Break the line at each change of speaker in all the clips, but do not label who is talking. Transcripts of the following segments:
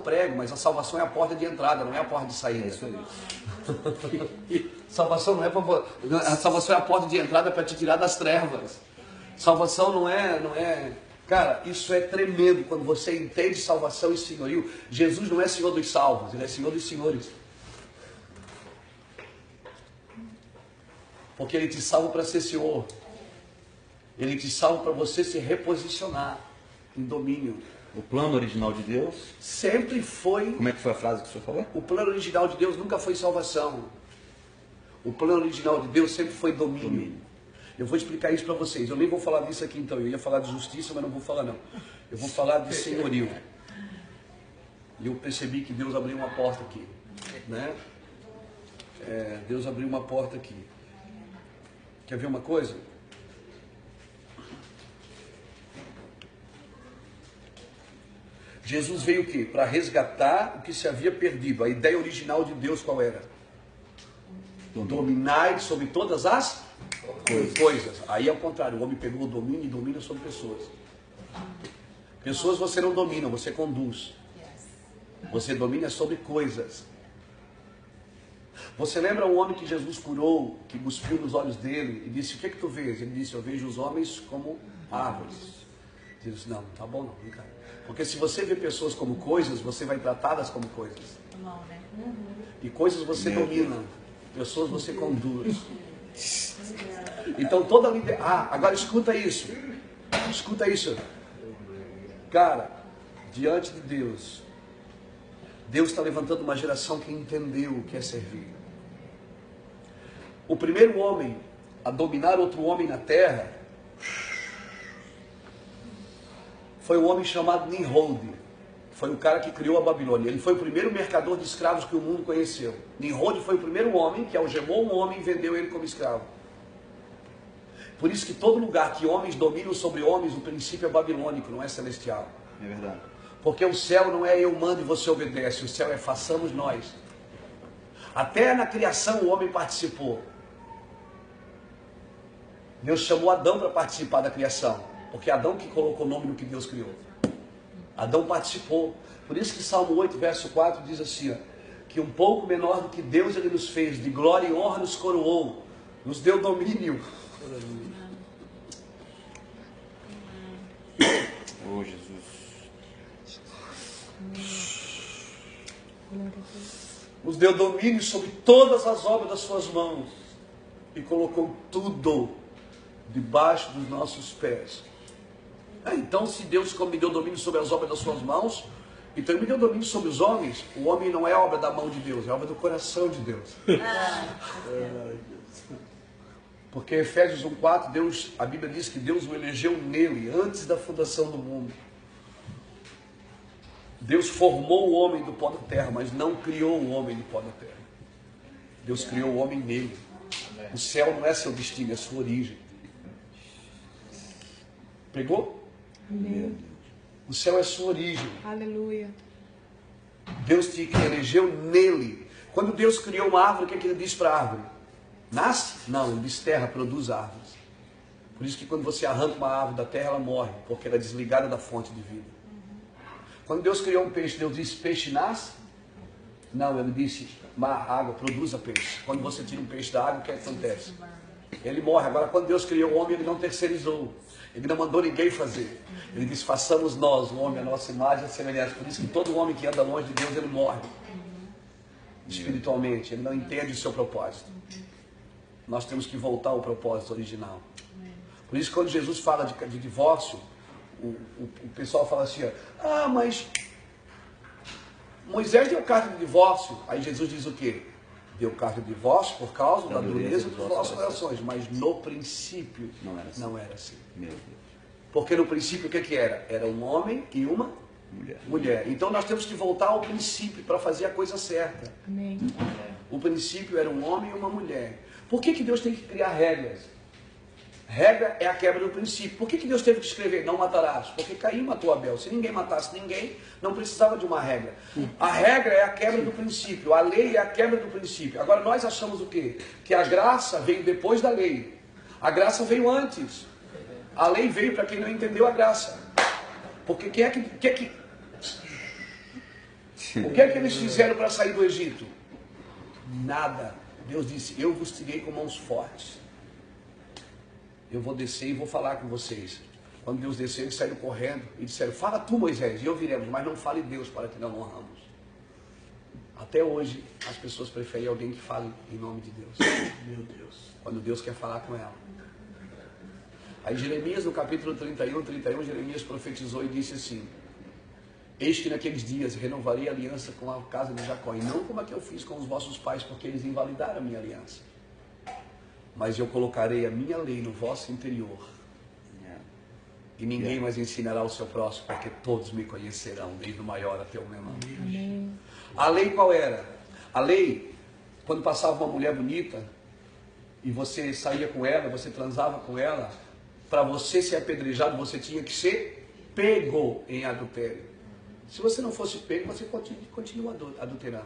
prego, mas a salvação é a porta de entrada, não é a porta de saída. Salvação não é a salvação é a porta de entrada para te tirar das trevas. Salvação não é. Cara, isso é tremendo quando você entende salvação e senhorio. Jesus não é Senhor dos salvos, Ele é Senhor dos senhores. Porque Ele te salva para ser Senhor. Ele te salva para você se reposicionar em domínio.
O plano original de Deus
sempre foi...
Como é que foi a frase que o senhor falou?
O plano original de Deus nunca foi salvação. O plano original de Deus sempre foi domínio. Eu vou explicar isso para vocês. Eu nem vou falar disso aqui então. Eu ia falar de justiça, mas não vou falar não. Eu vou falar de senhorio. E eu percebi que Deus abriu uma porta aqui. Né? Deus abriu uma porta aqui. Quer ver uma coisa? Jesus veio o quê? Para resgatar o que se havia perdido. A ideia original de Deus qual era? Dominar sobre todas as coisas. Aí ao contrário, o homem pegou o domínio e domina sobre pessoas. Pessoas você não domina, você conduz. Você domina sobre coisas. Você lembra um homem que Jesus curou, que cuspiu nos olhos dele e disse: o que é que tu vês? Ele disse: eu vejo os homens como árvores. Ele disse: não, tá bom não, vem cá. Porque se você vê pessoas como coisas, você vai tratá-las como coisas. E coisas você domina, pessoas você conduz. Então toda agora escuta isso. Escuta isso. Cara, diante de Deus, Deus está levantando uma geração que entendeu o que é servir. O primeiro homem a dominar outro homem na terra foi um homem chamado Nimrod. Foi o cara que criou a Babilônia. Ele foi o primeiro mercador de escravos que o mundo conheceu. Nimrod foi o primeiro homem que algemou um homem e vendeu ele como escravo. Por isso que todo lugar que homens dominam sobre homens, o princípio é babilônico, não é celestial.
É verdade.
Porque o céu não é eu mando e você obedece, o céu é façamos nós. Até na criação o homem participou. Deus chamou Adão para participar da criação, porque Adão que colocou o nome no que Deus criou. Adão participou. Por isso que Salmo 8, verso 4 diz assim, ó, que um pouco menor do que Deus ele nos fez, de glória e honra nos coroou, nos deu domínio.
Oh, Jesus.
Nos deu domínio sobre todas as obras das suas mãos e colocou tudo debaixo dos nossos pés. Então, se Deus me deu domínio sobre as obras das suas mãos, então Ele me deu domínio sobre os homens. O homem não é obra da mão de Deus, é obra do coração de Deus. Porque Efésios 1,4, a Bíblia diz que Deus o elegeu nele, antes da fundação do mundo. Deus formou o homem do pó da terra, mas não criou o homem do pó da terra. Deus criou o homem nele. O céu não é seu destino, é sua origem. Pegou?
Amém.
O céu é sua origem.
Aleluia.
Deus te elegeu nele. Quando Deus criou uma árvore, o que é que Ele disse para a árvore? Nasce? Não, Ele diz terra, produz árvores. Por isso que quando você arranca uma árvore da terra, ela morre, porque ela é desligada da fonte de vida. Quando Deus criou um peixe, Deus disse peixe nasce? Não, Ele disse mar, água, produza peixe. Quando você tira um peixe da água, o que acontece? Ele morre. Agora, quando Deus criou o homem, Ele não terceirizou. Ele não mandou ninguém fazer. Ele disse, façamos nós, o homem, a nossa imagem e a semelhança. Por isso que todo homem que anda longe de Deus, ele morre. Espiritualmente, ele não entende o seu propósito. Nós temos que voltar ao propósito original. Por isso, quando Jesus fala de divórcio, o pessoal fala assim, ó, mas Moisés deu carta de divórcio. Aí Jesus diz o quê? Deu carta de divórcio por causa da dureza dos vossos corações. Mas no princípio não era assim.
Meu Deus.
Porque no princípio o que era? Era um homem e uma mulher. Então nós temos que voltar ao princípio para fazer a coisa certa.
Amém.
O princípio era um homem e uma mulher. Por que Deus tem que criar regras? Regra é a quebra do princípio. Por que Deus teve que escrever não matarás? Porque Caim matou Abel. Se ninguém matasse ninguém, não precisava de uma regra. A regra é a quebra do princípio. A lei é a quebra do princípio. Agora nós achamos o quê? Que a graça veio depois da lei. A graça veio antes. A lei veio para quem não entendeu a graça. Porque quem é que O que é que eles fizeram para sair do Egito? Nada. Deus disse, eu vos tirei com mãos fortes. Eu vou descer e vou falar com vocês. Quando Deus desceu, eles saíram correndo e disseram, fala tu, Moisés, e ouviremos, mas não fale Deus para que não honramos. Até hoje, as pessoas preferem alguém que fale em nome de Deus. Meu Deus. Quando Deus quer falar com ela. Aí Jeremias, no capítulo 31, Jeremias profetizou e disse assim, eis que naqueles dias renovarei a aliança com a casa de Jacó, e não como a que eu fiz com os vossos pais, porque eles invalidaram a minha aliança. Mas eu colocarei a minha lei no vosso interior, e ninguém mais ensinará o seu próximo, porque todos me conhecerão, desde o maior até o menor. Amém. A lei qual era? A lei, quando passava uma mulher bonita, e você saía com ela, você transava com ela, para você ser apedrejado, você tinha que ser pego em adultério. Se você não fosse pego, você continua adulterando.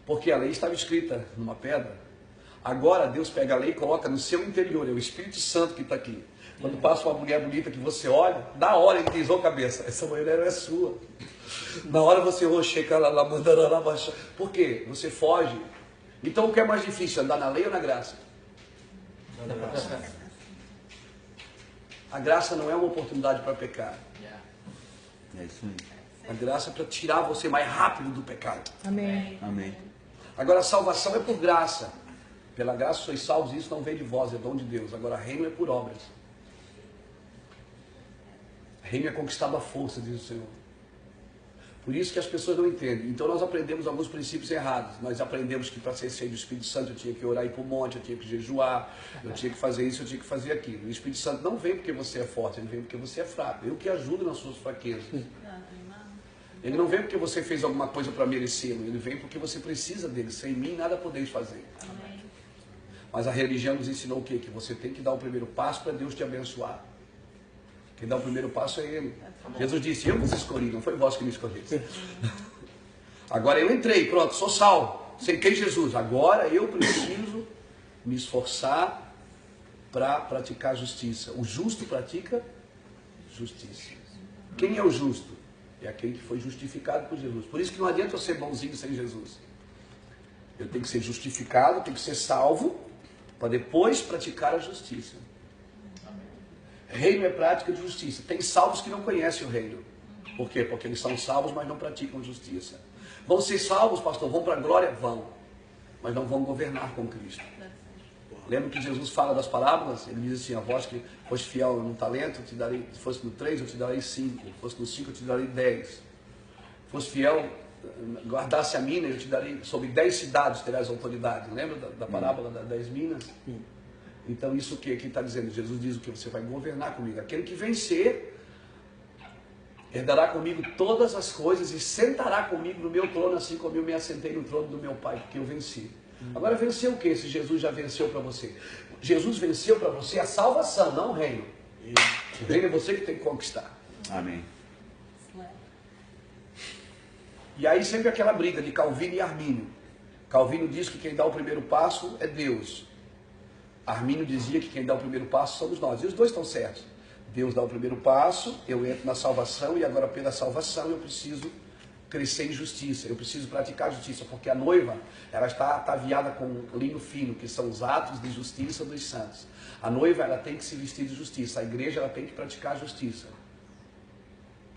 Porque a lei estava escrita numa pedra. Agora Deus pega a lei e coloca no seu interior, é o Espírito Santo que está aqui. Quando passa uma mulher bonita que você olha, na hora ele diz, ô cabeça, essa mulher não é sua. Na hora você rocheca, ela mandará lá baixar. Por quê? Você foge. Então o que é mais difícil, andar na lei ou na graça? Na graça. A graça não é uma oportunidade para pecar.
É isso aí.
A graça é para tirar você mais rápido do pecado.
Amém.
Amém.
Agora a salvação é por graça. Pela graça sois salvos, isso não vem de vós, é dom de Deus. Agora reino é por obras. Reino é conquistado à força, diz o Senhor. Por isso que as pessoas não entendem. Então nós aprendemos alguns princípios errados. Nós aprendemos que para ser cheio do Espírito Santo eu tinha que orar e ir para o monte, eu tinha que jejuar, eu tinha que fazer isso, eu tinha que fazer aquilo. O Espírito Santo não vem porque você é forte, ele vem porque você é fraco. Eu que ajudo nas suas fraquezas. Ele não vem porque você fez alguma coisa para merecê-lo, ele vem porque você precisa dele. Sem mim nada podeis fazer. Mas a religião nos ensinou o quê? Que você tem que dar o primeiro passo para Deus te abençoar. Quem dá o primeiro passo é Ele. Jesus disse, eu vos escolhi, não foi vós que me escolheste. Agora eu entrei, pronto, sou salvo. Aceitei Jesus. Agora eu preciso me esforçar para praticar justiça. O justo pratica justiça. Quem é o justo? É aquele que foi justificado por Jesus. Por isso que não adianta eu ser bonzinho sem Jesus. Eu tenho que ser justificado, tenho que ser salvo, para depois praticar a justiça. Reino é prática de justiça. Tem salvos que não conhecem o reino. Por quê? Porque eles são salvos, mas não praticam justiça. Vão ser salvos, pastor? Vão para a glória? Vão. Mas não vão governar com Cristo. Lembra que Jesus fala das parábolas? Ele diz assim, a vós que foste fiel no talento, eu te darei, se fosse no 3, eu te darei 5. Se fosse no 5, eu te darei 10. Se fosse fiel, guardasse a mina, eu te darei, sobre 10 cidades terás autoridade. Lembra da parábola das 10 minas? Então isso que aqui está dizendo, Jesus diz o que? Você vai governar comigo. Aquele que vencer, herdará comigo todas as coisas e sentará comigo no meu trono, assim como eu me assentei no trono do meu Pai, porque eu venci. Agora vencer o que se Jesus já venceu para você? Jesus venceu para você a salvação, não o reino. O reino é você que tem que conquistar.
Amém.
E aí sempre aquela briga de Calvino e Armínio. Calvino diz que quem dá o primeiro passo é Deus. Armínio dizia que quem dá o primeiro passo somos nós. E os dois estão certos. Deus dá o primeiro passo, eu entro na salvação e agora pela salvação eu preciso crescer em justiça. Eu preciso praticar justiça, porque a noiva ela está ataviada com linho fino, que são os atos de justiça dos santos. A noiva ela tem que se vestir de justiça. A igreja ela tem que praticar justiça.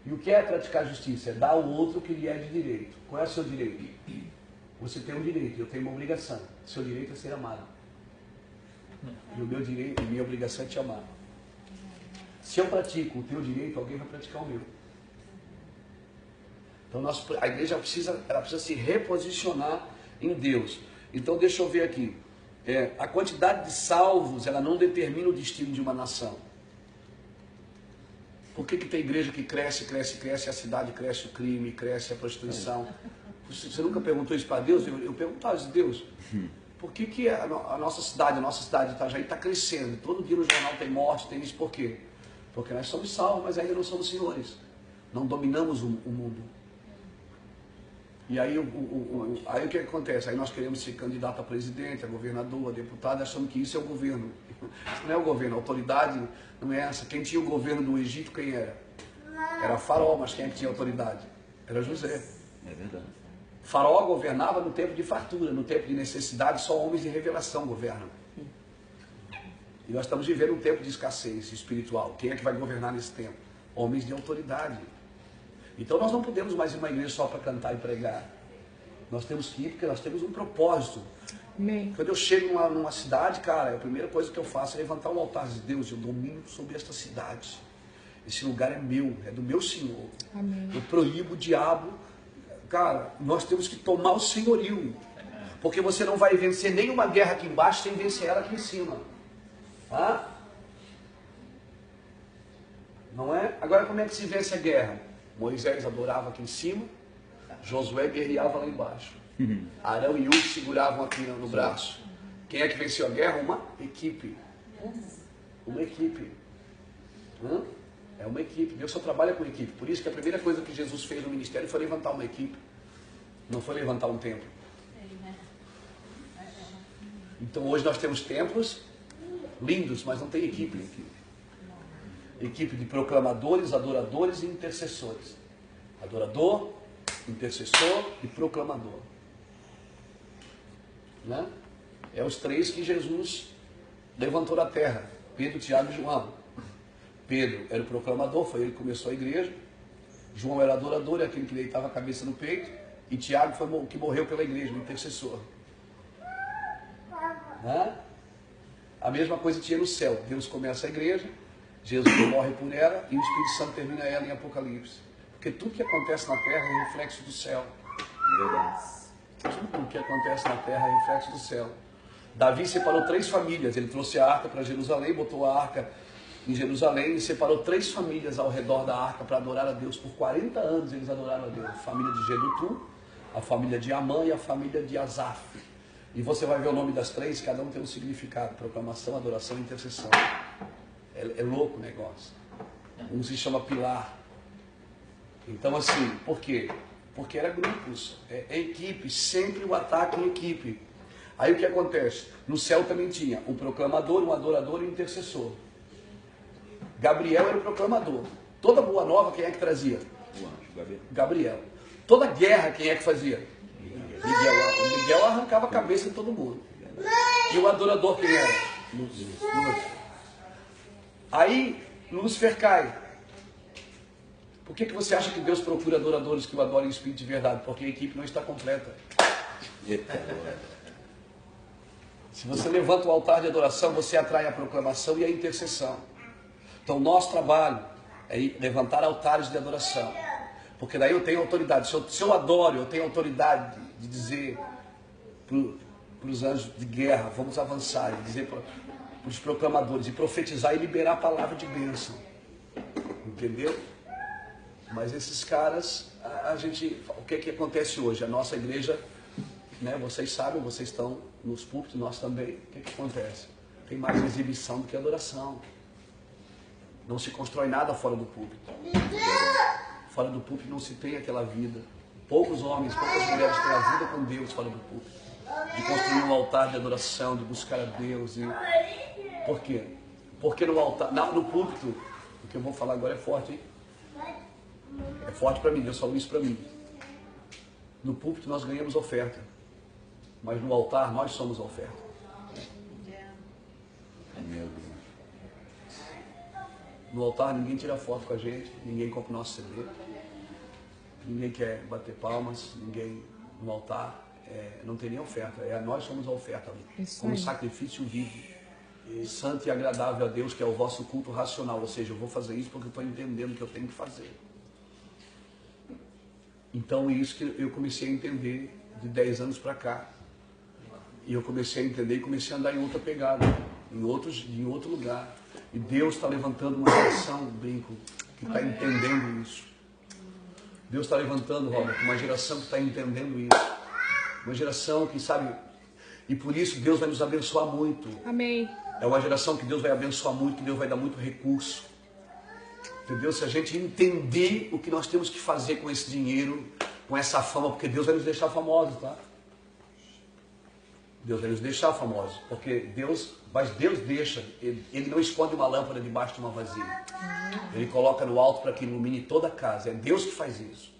E o que é praticar justiça? É dar ao outro o que lhe é de direito. Qual é o seu direito? Você tem um direito, eu tenho uma obrigação. O seu direito é ser amado. E o meu direito, a minha obrigação é te amar. Se eu pratico o teu direito, alguém vai praticar o meu. Então a igreja precisa se reposicionar em Deus. Então deixa eu ver aqui. A quantidade de salvos, ela não determina o destino de uma nação. Por que tem igreja que cresce, a cidade cresce o crime, cresce a prostituição? Você nunca perguntou isso para Deus? Eu perguntava isso a Deus. Por que a nossa cidade de Itajaí está crescendo? Todo dia no jornal tem morte, tem isso. Por quê? Porque nós somos salvos, mas ainda não somos senhores. Não dominamos o mundo. E aí, aí o que acontece? Aí nós queremos ser candidato a presidente, a governador, a deputado, achando que isso é o governo. Isso não é o governo, a autoridade não é essa. Quem tinha o governo do Egito, quem era? Era Faraó, mas quem é que tinha autoridade? Era José.
É verdade.
Faraó governava no tempo de fartura, no tempo de necessidade, só homens de revelação governam. E nós estamos vivendo um tempo de escassez espiritual. Quem é que vai governar nesse tempo? Homens de autoridade. Então nós não podemos mais ir uma igreja só para cantar e pregar. Nós temos que ir porque nós temos um propósito.
Amém.
Quando eu chego numa cidade, cara, a primeira coisa que eu faço é levantar um altar de Deus. Eu domino sobre esta cidade. Esse lugar é meu, é do meu Senhor.
Amém.
Eu proíbo o diabo. Cara, nós temos que tomar o senhorio. Porque você não vai vencer nenhuma guerra aqui embaixo sem vencer ela aqui em cima. Ah? Não é? Agora como é que se vence a guerra? Moisés adorava aqui em cima, Josué guerreava lá embaixo. Arão e Hur seguravam aqui no braço. Quem é que venceu a guerra? Uma equipe. Uma equipe. É uma equipe. Deus só trabalha com equipe. Por isso que a primeira coisa que Jesus fez no ministério foi levantar uma equipe. Não foi levantar um templo. Então hoje nós temos templos lindos, mas não tem equipe. Equipe de proclamadores, adoradores e intercessores. Adorador, intercessor e proclamador. Né? É os três que Jesus levantou na terra. Pedro, Tiago e João. Pedro era o proclamador, foi ele que começou a igreja. João era adorador, é aquele que deitava a cabeça no peito. E Tiago foi o que morreu pela igreja, o intercessor. Né? A mesma coisa tinha no céu. Deus começa a igreja, Jesus morre por ela e o Espírito Santo termina ela em Apocalipse. Porque tudo que acontece na terra é reflexo do céu.
Verdade.
Tudo que acontece na terra é reflexo do céu. Davi separou 3 famílias. Ele trouxe a arca para Jerusalém, botou a arca em Jerusalém e separou 3 famílias ao redor da arca para adorar a Deus. Por 40 anos eles adoraram a Deus. A família de Jedutum, a família de Amã e a família de Asaf. E você vai ver o nome das 3, cada um tem um significado. Proclamação, adoração e intercessão. É louco o negócio. Um se chama pilar. Então assim, por quê? Porque era grupos, é equipe, sempre o ataque em equipe. Aí o que acontece? No céu também tinha um proclamador, um adorador e um intercessor. Gabriel era o proclamador. Toda boa nova, quem é que trazia?
O anjo,
Gabriel. Toda guerra, quem é que fazia? Miguel. Miguel arrancava a cabeça de todo mundo. E o adorador, quem era? Lúcifer. Aí, Lúcifer cai. Por que você acha que Deus procura adoradores que o adorem em espírito de verdade? Porque a equipe não está completa. Se você levanta o altar de adoração, você atrai a proclamação e a intercessão. Então, nosso trabalho é levantar altares de adoração. Porque daí eu tenho autoridade. Se eu adoro, eu tenho autoridade de dizer para os anjos de guerra, vamos avançar, e dizer para os proclamadores, e profetizar e liberar a palavra de bênção. Entendeu? Mas esses caras, o que acontece hoje? A nossa igreja, né, vocês sabem, vocês estão nos púlpitos, nós também. O que acontece? Tem mais exibição do que adoração. Não se constrói nada fora do púlpito. Fora do púlpito não se tem aquela vida. Poucos homens, poucas mulheres têm a vida com Deus fora do púlpito. De construir um altar de adoração, de buscar a Deus. Por quê? Porque no altar, no púlpito, o que eu vou falar agora é forte, hein? É forte para mim, Deus falou isso para mim. No púlpito nós ganhamos oferta. Mas no altar nós somos a oferta.
Meu Deus.
No altar ninguém tira foto com a gente, ninguém compra o nosso CD, ninguém quer bater palmas, ninguém no altar, não tem nem oferta, nós somos a oferta ali, como sacrifício vivo, santo e agradável a Deus, que é o vosso culto racional, ou seja, eu vou fazer isso porque eu estou entendendo o que eu tenho que fazer. Então isso que eu comecei a entender de 10 anos para cá, e eu comecei a entender e comecei a andar em outra pegada, em outro lugar. E Deus está levantando uma geração, brinco, que está entendendo isso. Deus está levantando, Robert, uma geração que está entendendo isso. Uma geração que sabe, e por isso Deus vai nos abençoar muito.
Amém.
É uma geração que Deus vai abençoar muito, que Deus vai dar muito recurso. Entendeu? Se a gente entender o que nós temos que fazer com esse dinheiro, com essa fama, porque Deus vai nos deixar famosos, tá? Deus vai nos deixar famosos, porque Deus deixa, ele não esconde uma lâmpada debaixo de uma vasilha. Ele coloca no alto para que ilumine toda a casa. É Deus que faz isso.